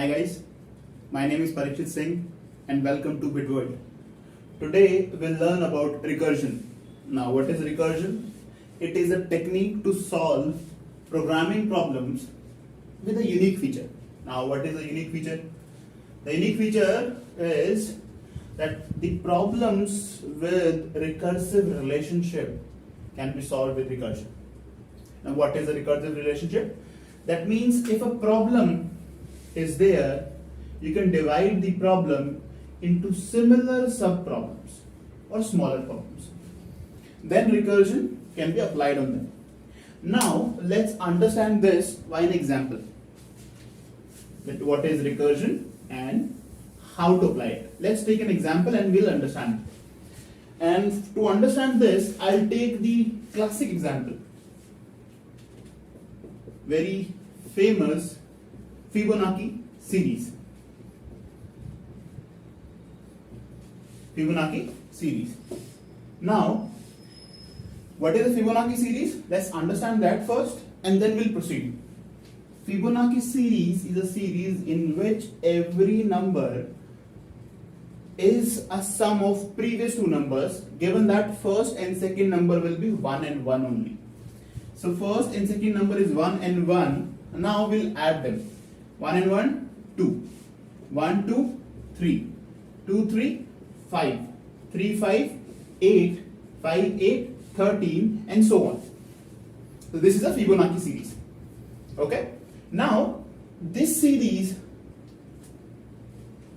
Hi guys, my name is Parixit Singh and welcome to BitWorld. Today we'll learn about recursion. Now what is recursion? It is a technique to solve programming problems with a unique feature. Now what is a unique feature? The unique feature is that the problems with recursive relationship can be solved with recursion. Now what is a recursive relationship? That means if a problem is there, you can divide the problem into similar sub-problems or smaller problems. Then recursion can be applied on them. Now let's understand this by an example. That what is recursion and how to apply it. Let's take an example and we'll understand it. And to understand this, I'll take the classic example. Very famous Fibonacci series. Fibonacci series. Now, what is a Fibonacci series? Let's understand that first and then we'll proceed. Fibonacci series is a series in which every number is a sum of previous two numbers, given that first and second number will be 1 and 1 only. So first and second number is 1 and 1. Now we'll add them. 1 and 1, 2. 1, 2, 3. 2, 3, 5. 3, 5, 8. 5, 8, 13 and so on. So this is a Fibonacci series. Okay. Now this series,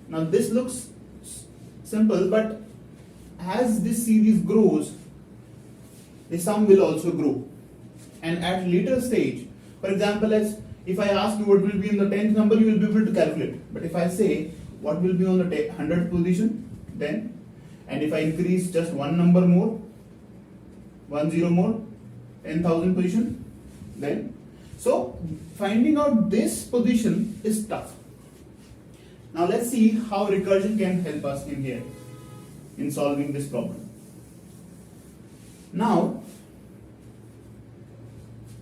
now this looks simple, but as this series grows, the sum will also grow. And at later stage, for example, as if I ask you what will be in the 10th number, you will be able to calculate. But if I say what will be on the 100th position, then, and if I increase just one number more, 1 0 more, 10,000 position, then, so finding out this position is tough. Now let's see how recursion can help us in here in solving this problem. Now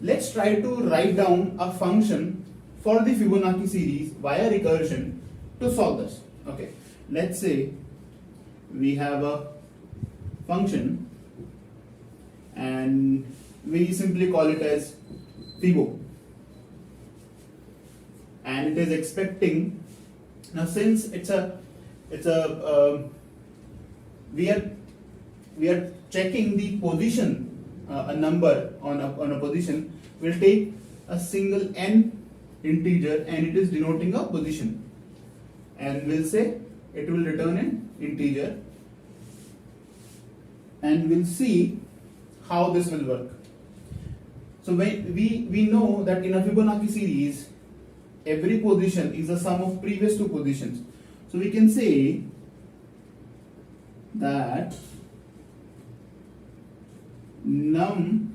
let's try to write down a function for the Fibonacci series via recursion to solve this. Okay, let's say we have a function and we simply call it as Fibo, and it is expecting. Now since we are checking the position, a number on a position, we'll take a single n integer and it is denoting a position, and we'll say it will return an integer, and we'll see how this will work. So when we know that in a Fibonacci series every position is a sum of previous two positions, so we can say that num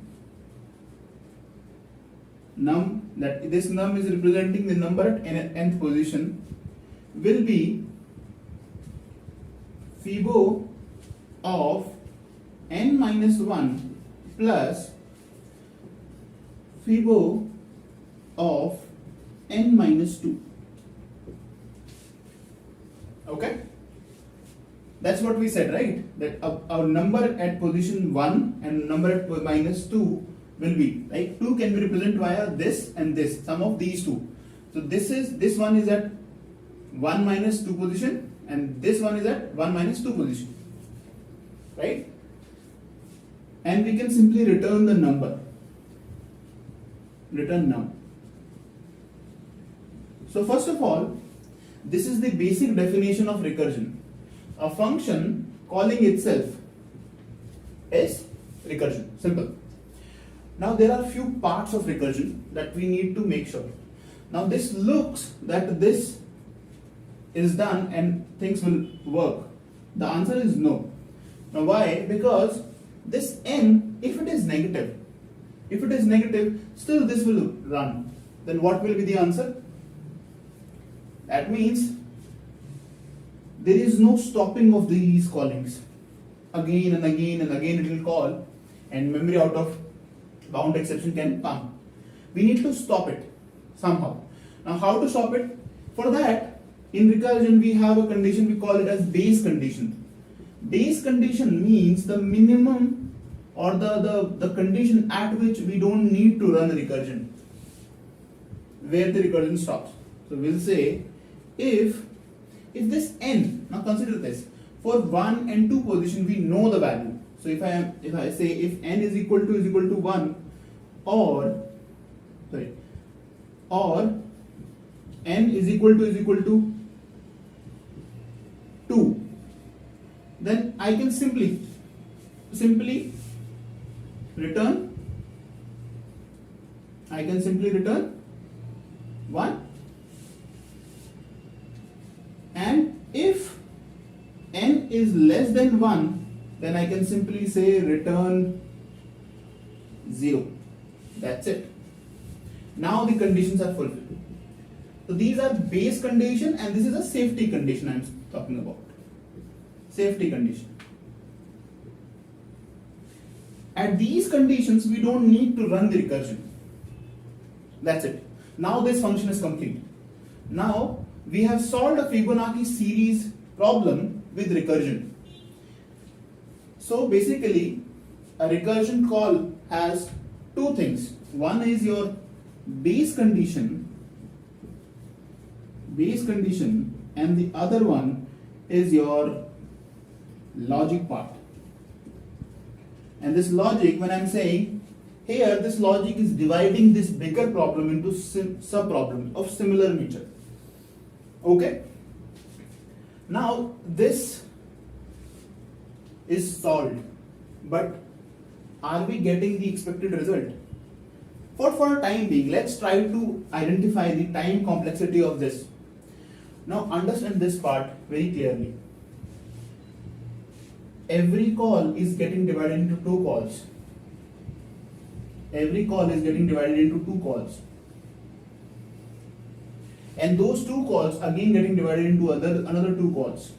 that this num is representing the number at nth position will be Fibo of n minus 1 plus Fibo of n minus 2. Okay, that's what we said, right? That our number at position 1 and number at minus 2 will be, like, 2 can be represented via this and this, sum of these two. So this one is at 1 minus 2 position and this one is at 1 minus 2 position, right? And we can simply return the number, return num. So first of all, this is the basic definition of recursion. A function calling itself is recursion. Simple. Now there are few parts of recursion that we need to make sure. Now this looks that this is done and things will work. The answer is no. Now why? Because this n, if it is negative, still this will run. Then what will be the answer? That means there is no stopping of these callings. Again and again and again it will call, and memory out of bound exception can come. We need to stop it somehow. Now how to stop it? For that, in recursion we have a condition, we call it as base condition. Base condition means the minimum or the condition at which we don't need to run recursion, where the recursion stops. So we'll say if this n, now consider this, for 1 and 2 position we know the value. So if I say if n is equal to 1 or n is equal to 2, then I can simply return 1, and if n is less than 1, then I can simply say return 0. That's it. Now the conditions are fulfilled. So these are base condition, and this is a safety condition I am talking about. Safety condition. At these conditions we don't need to run the recursion. That's it. Now this function is complete. Now we have solved a Fibonacci series problem with recursion. So basically a recursion call has two things. One is your base condition, and the other one is your logic part. And this logic, when I'm saying here, this logic is dividing this bigger problem into sub-problems of similar nature. Okay? Now this is solved, but are we getting the expected result? For a time being, let's try to identify the time complexity of this. Now understand this part very clearly. Every call is getting divided into two calls. Every call is getting divided into two calls. And those two calls again getting divided into another two calls.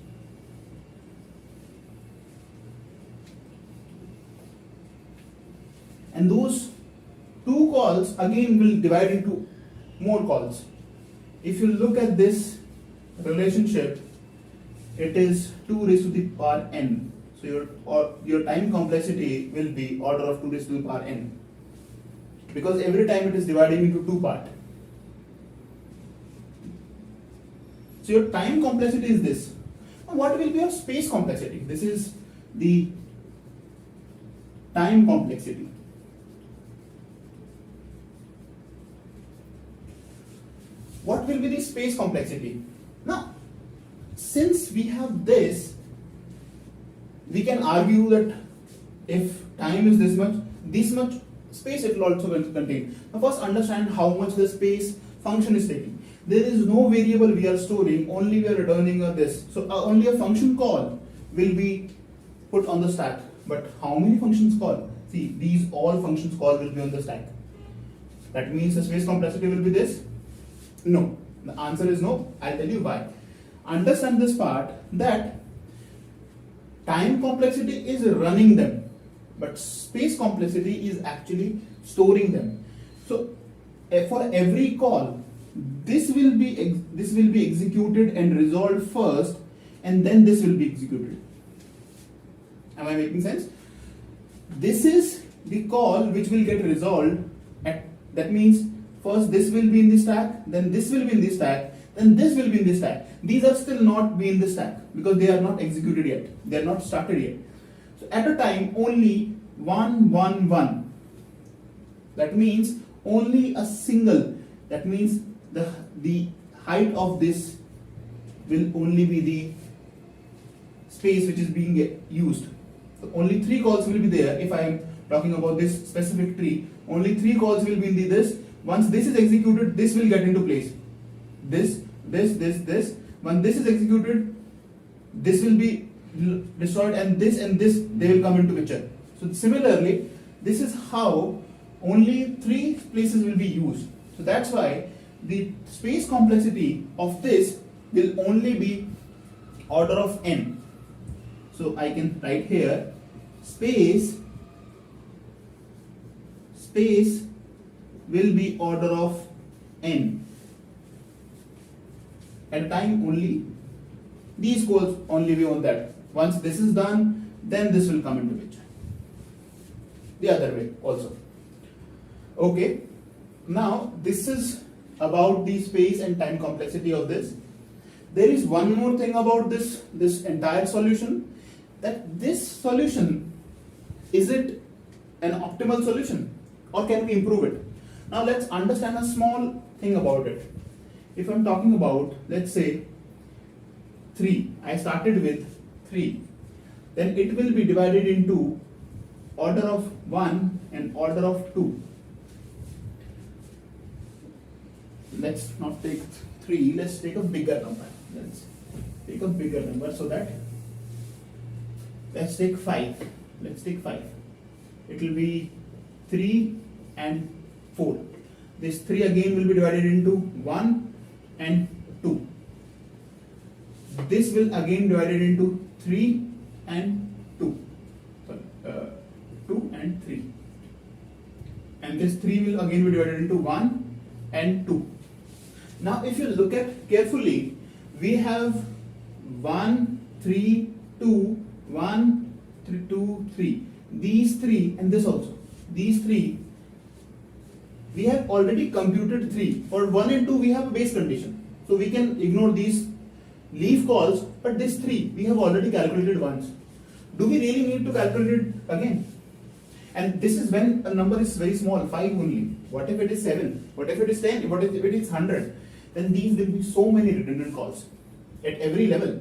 And those two calls again will divide into more calls. If you look at this relationship, it is 2 raised to the power n. So your time complexity will be order of 2 raised to the power n, because every time it is dividing into two parts. So your time complexity is this. Now what will be your space complexity? This is the time complexity. What will be the space complexity? Now, since we have this, we can argue that if time is this much space it will also contain. Now first understand how much the space function is taking. There is no variable we are storing, only we are returning this. So only a function call will be put on the stack. But how many functions call? See, these all functions call will be on the stack. That means the space complexity will be this? No. The answer is no. I'll tell you why. Understand this part, that time complexity is running them, but space complexity is actually storing them. So for every call, this will be executed and resolved first, and then this will be executed. Am I making sense? This is the call which will get resolved that means first this will be in the stack, then this will be in the stack, then this will be in the stack. These are still not be in the stack because they are not executed yet. They are not started yet. So at a time only 1, 1, 1. That means only a single. That means the height of this will only be the space which is being used. So only 3 calls will be there. If I am talking about this specific tree, only 3 calls will be in this. Once this is executed, this will get into place. This. When this is executed, this will be destroyed, and this they will come into picture. So similarly, this is how only 3 places will be used. So that's why the space complexity of this will only be order of n. So I can write here space will be order of n. at a time only. These codes only we own that. Once this is done, then this will come into picture. The other way also. Okay. Now this is about the space and time complexity of this. There is one more thing about this entire solution, that this solution, is it an optimal solution or can we improve it? Now let's understand a small thing about it. If I'm talking about, let's say 3, I started with 3, then it will be divided into order of 1 and order of 2. Let's not take 3, let's take a bigger number. Let's take a bigger number, so that let's take 5. Let's take 5. It will be 3 and 4. This 3 again will be divided into 1 and 2. This will again divided into 3 and 2. Sorry, 2 and 3. And this 3 will again be divided into 1 and 2. Now if you look at carefully, we have 1, 3, 2, 1, 3, 2, 3. These 3 and this also. These 3, we have already computed 3. For 1 and 2 we have a base condition. So we can ignore these leaf calls, but this 3 we have already calculated once. Do we really need to calculate it again? And this is when a number is very small, 5 only. What if it is 7? What if it is 10? What if it is 100? Then these will be so many redundant calls at every level.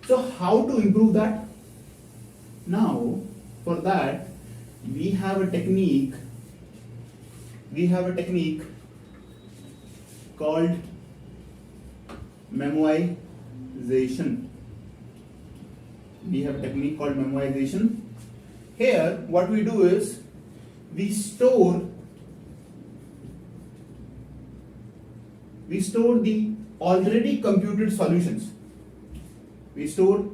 So how to improve that? Now for that we have a technique called memoization. Here what we do is we store the already computed solutions. We store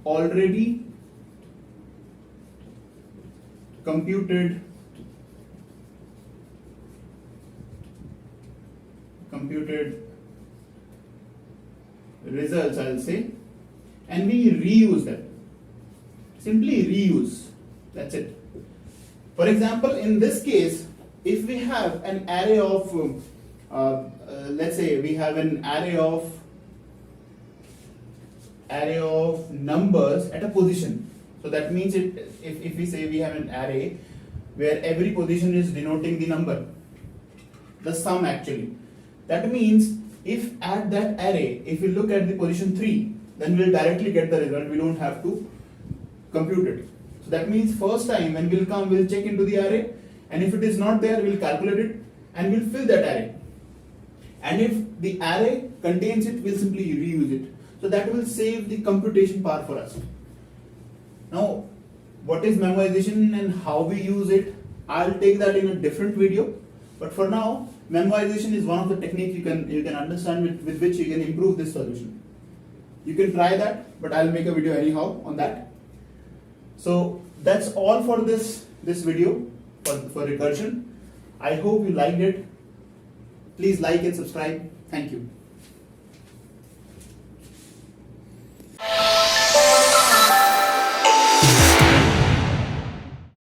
already computed results, I'll say, and we reuse them. Simply reuse. That's it. For example, in this case, if we have an array of let's say we have an array of numbers at a position. So that means if we say we have an array where every position is denoting the number, the sum actually. That means if at that array, if we look at the position 3, then we'll directly get the result. We don't have to compute it. So that means first time when we'll come, we'll check into the array, and if it is not there, we'll calculate it and we'll fill that array. And if the array contains it, we'll simply reuse it. So that will save the computation power for us. Now, what is memoization and how we use it, I'll take that in a different video. But for now, memoization is one of the techniques you can understand with which you can improve this solution. You can try that, but I'll make a video anyhow on that. So that's all for this video for recursion. I hope you liked it. Please like and subscribe. Thank you.